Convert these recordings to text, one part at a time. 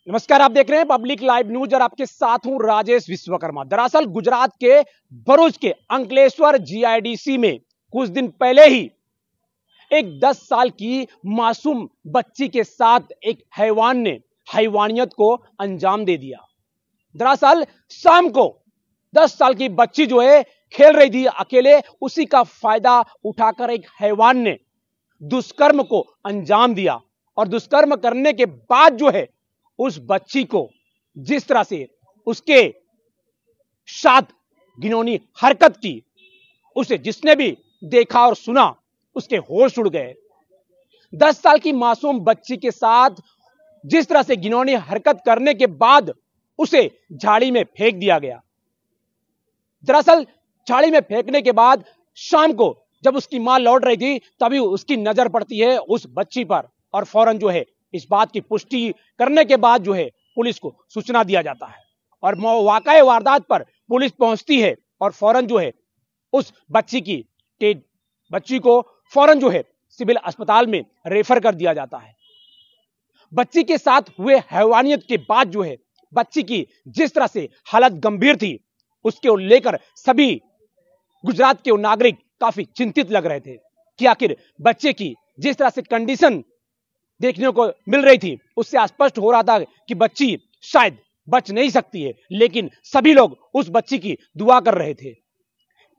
नमस्कार, आप देख रहे हैं पब्लिक लाइव न्यूज और आपके साथ हूं राजेश विश्वकर्मा। दरअसल गुजरात के भरूच के अंकलेश्वर जीआईडीसी में कुछ दिन पहले ही एक 10 साल की मासूम बच्ची के साथ एक हैवान ने हैवानियत को अंजाम दे दिया। दरअसल शाम को 10 साल की बच्ची जो है खेल रही थी अकेले, उसी का फायदा उठाकर एक हैवान ने दुष्कर्म को अंजाम दिया और दुष्कर्म करने के बाद जो है उस बच्ची को जिस तरह से उसके साथ घिनौनी हरकत की, उसे जिसने भी देखा और सुना उसके होश उड़ गए। 10 साल की मासूम बच्ची के साथ जिस तरह से घिनौनी हरकत करने के बाद उसे झाड़ी में फेंक दिया गया। दरअसल झाड़ी में फेंकने के बाद शाम को जब उसकी मां लौट रही थी तभी उसकी नजर पड़ती है उस बच्ची पर और फौरन जो है इस बात की पुष्टि करने के बाद जो है पुलिस को सूचना दिया जाता है और वाकई वारदात पर पुलिस पहुंचती है और फौरन जो है उस बच्ची को फौरन जो है सिविल अस्पताल में रेफर कर दिया जाता है। बच्ची के साथ हुए हैवानियत के बाद जो है बच्ची की जिस तरह से हालत गंभीर थी उसके लेकर सभी गुजरात के नागरिक काफी चिंतित लग रहे थे कि आखिर बच्चे की जिस तरह से कंडीशन देखने को मिल रही थी उससे स्पष्ट हो रहा था कि बच्ची शायद बच नहीं सकती है, लेकिन सभी लोग उस बच्ची की दुआ कर रहे थे।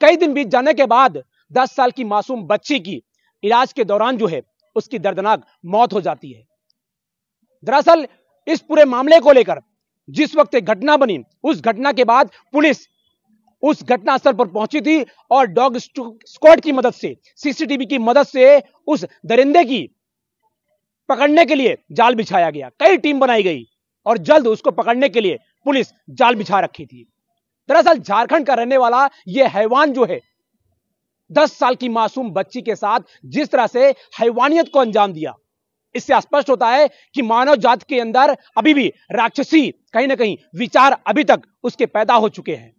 कई दिन बीत जाने के बाद 10 साल की मासूम बच्ची की इलाज के दौरान जो है उसकी दर्दनाक मौत हो जाती है। दरअसल इस पूरे मामले को लेकर जिस वक्त एक घटना बनी उस घटना के बाद पुलिस उस घटना स्थल पर पहुंची थी और डॉग स्क्वाड की मदद से, सीसीटीवी की मदद से उस दरिंदे की पकड़ने के लिए जाल बिछाया गया। कई टीम बनाई गई और जल्द उसको पकड़ने के लिए पुलिस जाल बिछा रखी थी। दरअसल झारखंड का रहने वाला यह हैवान जो है 10 साल की मासूम बच्ची के साथ जिस तरह से हैवानियत को अंजाम दिया, इससे स्पष्ट होता है कि मानव जाति के अंदर अभी भी राक्षसी कहीं ना कहीं विचार अभी तक उसके पैदा हो चुके हैं।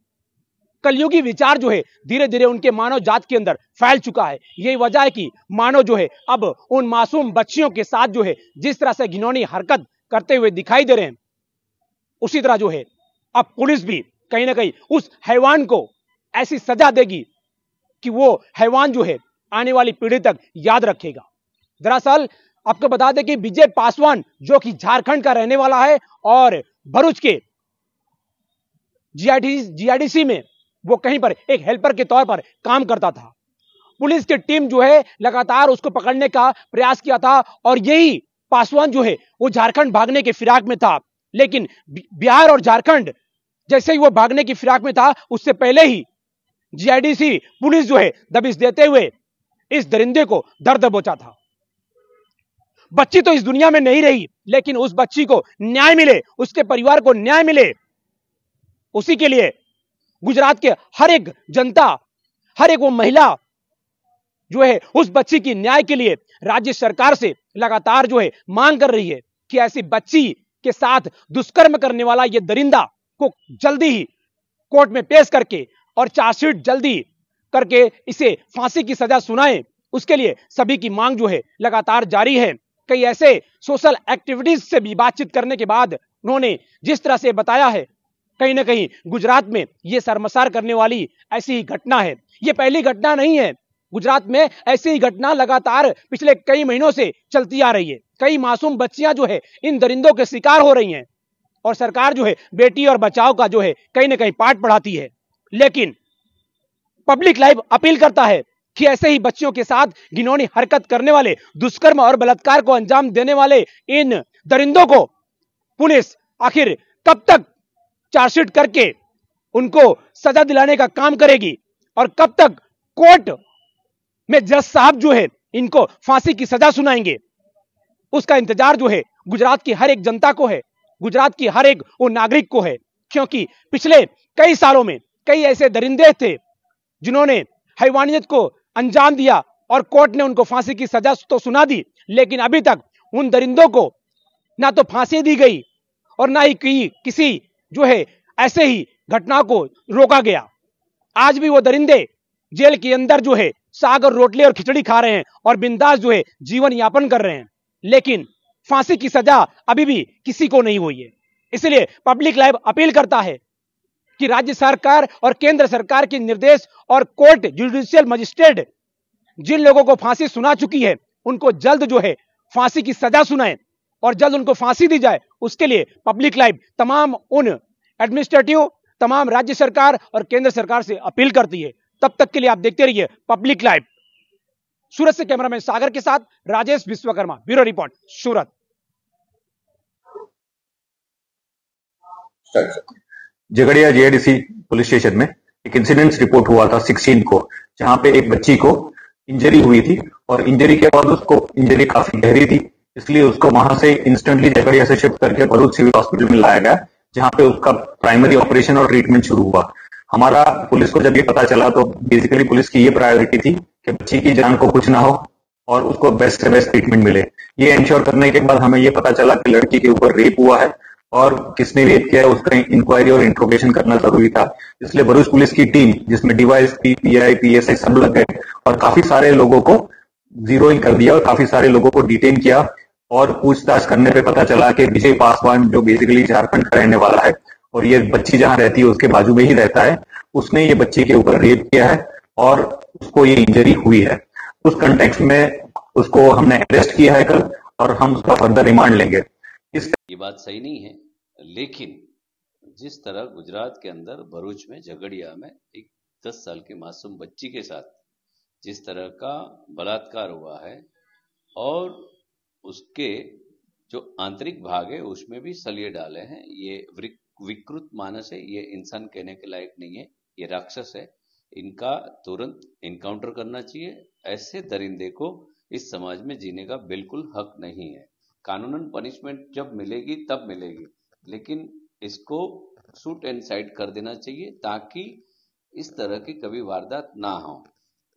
कलयुगी विचार जो है धीरे धीरे उनके मानव जात के अंदर फैल चुका है। यही वजह है कि मानव जो है अब उन मासूम बच्चियों के साथ जो है जिस तरह से घिनौनी हरकत करते हुए दिखाई दे रहे हैं, उसी तरह जो है अब पुलिस भी कहीं ना कहीं उस हैवान को ऐसी सजा देगी कि वो हैवान जो है आने वाली पीढ़ी तक याद रखेगा। दरअसल आपको बता दें कि विजय पासवान जो कि झारखंड का रहने वाला है और भरूच के जीआईडीसी में वो कहीं पर एक हेल्पर के तौर पर काम करता था। पुलिस की टीम जो है लगातार उसको पकड़ने का प्रयास किया था और यही पासवान जो है वो झारखंड भागने के फिराक में था, लेकिन बिहार और झारखंड जैसे ही वो भागने की फिराक में था उससे पहले ही जीआईडीसी पुलिस जो है दबिश देते हुए इस दरिंदे को दर दबोचा था। बच्ची तो इस दुनिया में नहीं रही, लेकिन उस बच्ची को न्याय मिले, उसके परिवार को न्याय मिले, उसी के लिए गुजरात के हर एक जनता, हर एक वो महिला जो है उस बच्ची की न्याय के लिए राज्य सरकार से लगातार जो है मांग कर रही है कि ऐसी बच्ची के साथ दुष्कर्म करने वाला ये दरिंदा को जल्दी ही कोर्ट में पेश करके और चार्जशीट जल्दी करके इसे फांसी की सजा सुनाए। उसके लिए सभी की मांग जो है लगातार जारी है। कई ऐसे सोशल एक्टिविटीज से भी बातचीत करने के बाद उन्होंने जिस तरह से बताया है, कहीं ना कहीं गुजरात में यह शर्मसार करने वाली ऐसी ही घटना है। यह पहली घटना नहीं है, गुजरात में ऐसी ही घटना लगातार पिछले कई महीनों से चलती आ रही है। कई मासूम बच्चियां जो है इन दरिंदों के शिकार हो रही हैं और सरकार जो है बेटी और बचाव का जो है कहीं ना कहीं पाठ पढ़ाती है, लेकिन पब्लिक लाइव अपील करता है कि ऐसे ही बच्चियों के साथ घिनौनी हरकत करने वाले, दुष्कर्म और बलात्कार को अंजाम देने वाले इन दरिंदों को पुलिस आखिर कब तक चार्जशीट करके उनको सजा दिलाने का काम करेगी और कब तक कोर्ट में जज साहब जो है इनको फांसी की सजा सुनाएंगे, उसका इंतजार जो है गुजरात की हर एक जनता को है, गुजरात की हर एक वो नागरिक को है। क्योंकि पिछले कई सालों में कई ऐसे दरिंदे थे जिन्होंने हैवानियत को अंजाम दिया और कोर्ट ने उनको फांसी की सजा तो सुना दी, लेकिन अभी तक उन दरिंदों को ना तो फांसी दी गई और ना ही किसी जो है ऐसे ही घटना को रोका गया। आज भी वो दरिंदे जेल के अंदर जो है साग और रोटली और खिचड़ी खा रहे हैं और बिंदास जो है जीवन यापन कर रहे हैं, लेकिन फांसी की सजा अभी भी किसी को नहीं हुई है। इसलिए पब्लिक लाइव अपील करता है कि राज्य सरकार और केंद्र सरकार के निर्देश और कोर्ट जुडिशियल मजिस्ट्रेट जिन लोगों को फांसी सुना चुकी है उनको जल्द जो है फांसी की सजा सुनाए और जल्द उनको फांसी दी जाए। उसके लिए पब्लिक लाइव तमाम उन एडमिनिस्ट्रेटिव, तमाम राज्य सरकार और केंद्र सरकार से अपील करती है। तब तक के लिए आप देखते रहिए पब्लिक लाइव। सूरत से कैमरामैन सागर के साथ राजेश विश्वकर्मा, ब्यूरो रिपोर्ट, सूरत। झगड़िया जीआईडीसी पुलिस स्टेशन में एक इंसिडेंट रिपोर्ट हुआ था 16 को, जहां पे एक बच्ची को इंजरी हुई थी और इंजरी के बाद उसको इंजरी काफी गहरी थी, इसलिए उसको वहां से इंस्टेंटली झगड़िया से शिफ्ट करके भरूच सिविल हॉस्पिटल में लाया गया, जहां पे उसका प्राइमरी ऑपरेशन और ट्रीटमेंट शुरू हुआ। हमारा पुलिस को जब ये पता चला तो बेसिकली पुलिस की ये प्रायोरिटी थी कि बच्ची की जान को कुछ ना हो और उसको बेस्ट से बेस्ट ट्रीटमेंट मिले। ये इंश्योर करने के बाद हमें ये पता चला कि लड़की के ऊपर रेप हुआ है और किसने रेप किया है उसका इंक्वायरी और इंट्रोगेशन करना जरूरी था। इसलिए भरूच पुलिस की टीम, जिसमें डीवाईएसपी, पीआई, पीएसआई सब लग गए और काफी सारे लोगों को जीरोइंग कर दिया और काफी सारे लोगों को डिटेन किया और पूछताछ करने पे पता चला कि विजय पासवान, जो बेसिकली झारखंड का रहने वाला है और ये बच्ची जहां रहती है उसके बाजू में ही रहता है, उसने ये बच्ची के ऊपर रेप किया है और उसको ये इंजरी हुई है। उस कंटेक्स्ट में उसको हमने अरेस्ट किया है कल और हम उसका फर्दर रिमांड लेंगे। ये बात सही नहीं है, लेकिन जिस तरह गुजरात के अंदर भरूच में झगड़िया में एक 10 साल की मासूम बच्ची के साथ जिस तरह का बलात्कार हुआ है और उसके जो आंतरिक भाग है उसमें भी सलिए डाले हैं, ये विकृत मानस है, ये इंसान कहने के लायक नहीं है, ये राक्षस है। इनका तुरंत इनकाउंटर करना चाहिए। ऐसे दरिंदे को इस समाज में जीने का बिल्कुल हक नहीं है। कानूनन पनिशमेंट जब मिलेगी तब मिलेगी, लेकिन इसको शूट एंड साइड कर देना चाहिए ताकि इस तरह की कभी वारदात ना हो।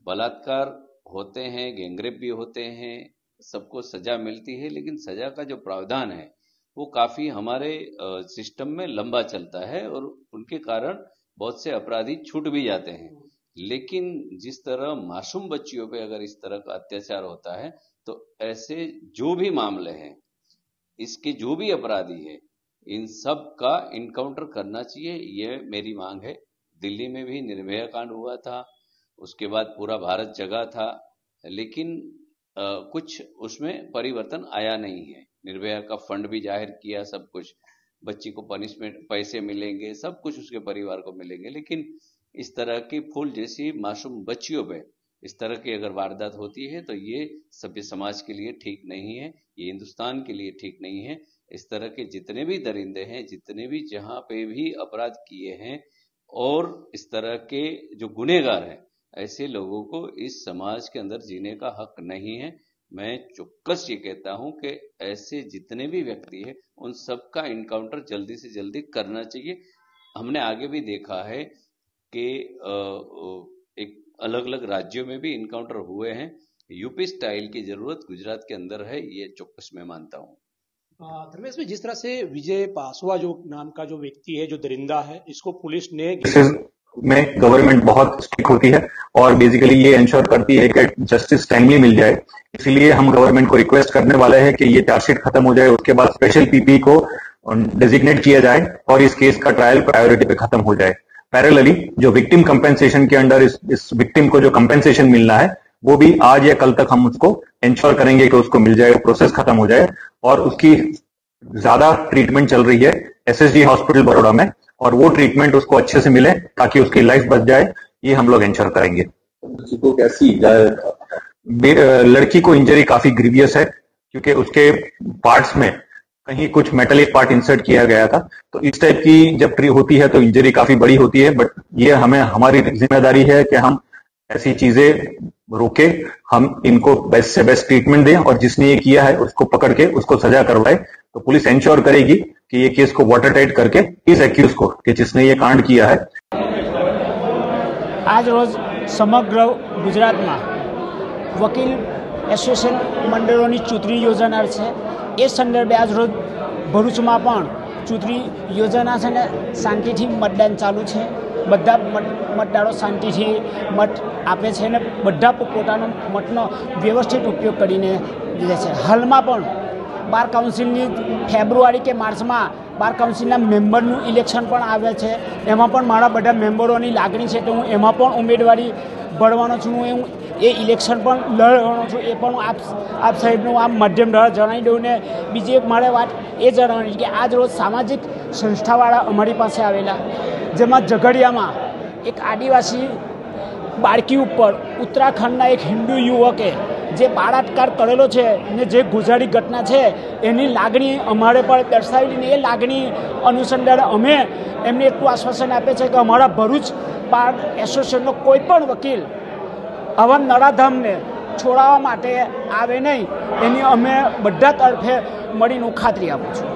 बलात्कार होते हैं, गैंगरेप भी होते हैं, सबको सजा मिलती है, लेकिन सजा का जो प्रावधान है वो काफी हमारे सिस्टम में लंबा चलता है और उनके कारण बहुत से अपराधी छूट भी जाते हैं। लेकिन जिस तरह मासूम बच्चियों पे अगर इस तरह का अत्याचार होता है तो ऐसे जो भी मामले हैं, इसके जो भी अपराधी है, इन सब का इनकाउंटर करना चाहिए, ये मेरी मांग है। दिल्ली में भी निर्भया कांड हुआ था, उसके बाद पूरा भारत जगा था, लेकिन कुछ उसमें परिवर्तन आया नहीं है। निर्भया का फंड भी जाहिर किया, सब कुछ, बच्ची को पनिशमेंट, पैसे मिलेंगे, सब कुछ उसके परिवार को मिलेंगे, लेकिन इस तरह की फूल जैसी मासूम बच्चियों पे इस तरह की अगर वारदात होती है तो ये सभ्य समाज के लिए ठीक नहीं है, ये हिंदुस्तान के लिए ठीक नहीं है। इस तरह के जितने भी दरिंदे हैं, जितने भी जहां पे भी अपराध किए हैं और इस तरह के जो गुनहगार हैं, ऐसे लोगों को इस समाज के अंदर जीने का हक नहीं है। मैं चौक्कस ये कहता हूं कि ऐसे जितने भी व्यक्ति हैं उन सब का इनकाउंटर जल्दी से जल्दी करना चाहिए। हमने आगे भी देखा है कि एक अलग अलग राज्यों में भी इनकाउंटर हुए हैं। यूपी स्टाइल की जरूरत गुजरात के अंदर है, ये चौक्कस मैं मानता हूँ। धर्मेश में जिस तरह से विजय पासवा जो नाम का जो व्यक्ति है, जो दरिंदा है, इसको पुलिस ने में गवर्नमेंट बहुत स्ट्रिक्ट होती है और बेसिकली ये इंश्योर करती है कि जस्टिस टाइमली मिल जाए। इसीलिए हम गवर्नमेंट को रिक्वेस्ट करने वाले हैं कि ये चार्जशीट खत्म हो जाए, उसके बाद स्पेशल पीपी को डेजिग्नेट किया जाए और इस केस का ट्रायल प्रायोरिटी पे खत्म हो जाए। पैरेलली जो विक्टिम कंपेंसेशन के अंडर इस विक्टिम को जो कंपेंसेशन मिलना है वो भी आज या कल तक हम उसको इंश्योर करेंगे कि उसको मिल जाए, प्रोसेस खत्म हो जाए। और उसकी ज्यादा ट्रीटमेंट चल रही है एसएसडी हॉस्पिटल बड़ौदा में और वो ट्रीटमेंट उसको अच्छे से मिले ताकि उसकी लाइफ बच जाए, ये हम लोग इंश्योर करेंगे। को कैसी लड़की को इंजरी काफी ग्रीवियस है क्योंकि उसके पार्ट्स में कहीं कुछ मेटलिक पार्ट इंसर्ट किया गया था, तो इस टाइप की जब होती है तो इंजरी काफी बड़ी होती है। बट ये हमारी जिम्मेदारी है कि हम ऐसी चीजें रोके, हम इनको बेस्ट से बेस्ट ट्रीटमेंट दें और जिसने ये किया है उसको पकड़ के उसको सजा करवाए। तो पुलिस इंश्योर करेगी कि ये केस को वाटर टाइट करके इस एक्यूज को कि जिसने ये कांड किया है। आज रोज समग्र गुजरात में वकील एसोसिएशन मंडलों चूंटणी योजानार है। ए संदर्भे आज रोज भरूच में चूंटणी योजना है ने शांति मतदान चालू है। बधा मतदारों शांति मत आपे छे ने बधा पोतानो मतनो व्यवस्थित उपयोग करीने લે છે। हाल में બાર કાઉન્સિલની ફેબ્રુઆરી કે માર્ચમાં બાર કાઉન્સિલના મેમ્બરનું ઇલેક્શન પણ આવે છે. એમાં પણ મારા બધા મેમ્બરોની લાગણી છે કે હું એમાં પણ ઉમેદવારી ભરવાનો છું. હું એ ઇલેક્શન પણ લડવાનો છું. એ પણ આપ સાહેબનું આ માધ્યમ દ્વારા જણાવી દઉં. ને બીજી એક મારે વાત એ જણાવવાની છે કે આજ રોજ સામાજિક સંસ્થાવાળા અમારી પાસે આવેલા, જેમાં ઝઘડિયામાં એક આદિવાસી બાળકી ઉપર ઉત્તરાખંડના એક હિન્દુ યુવકે જે બળાત્કાર કરેલો છે ને જે ગુજારી ઘટના છે એની લાગણી અમારે પણ દર્શાવેલી. એ લાગણી અનુસંધાને અમે એમને એટલું આશ્વાસન આપે છે કે અમારા ભરૂચ બાર એસોસિએશનનો કોઈ પણ વકીલ આવા નરાધામને છોડાવવા માટે આવે નહીં, એની અમે બધા તરફે મળીને ખાતરી આપું છું.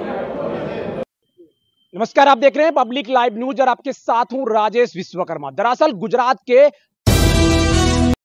नमस्कार, आप देख रहे हैं पब्लिक लाइव न्यूज और आपके साथ हूं राजेश विश्वकर्मा। दरअसल गुजरात के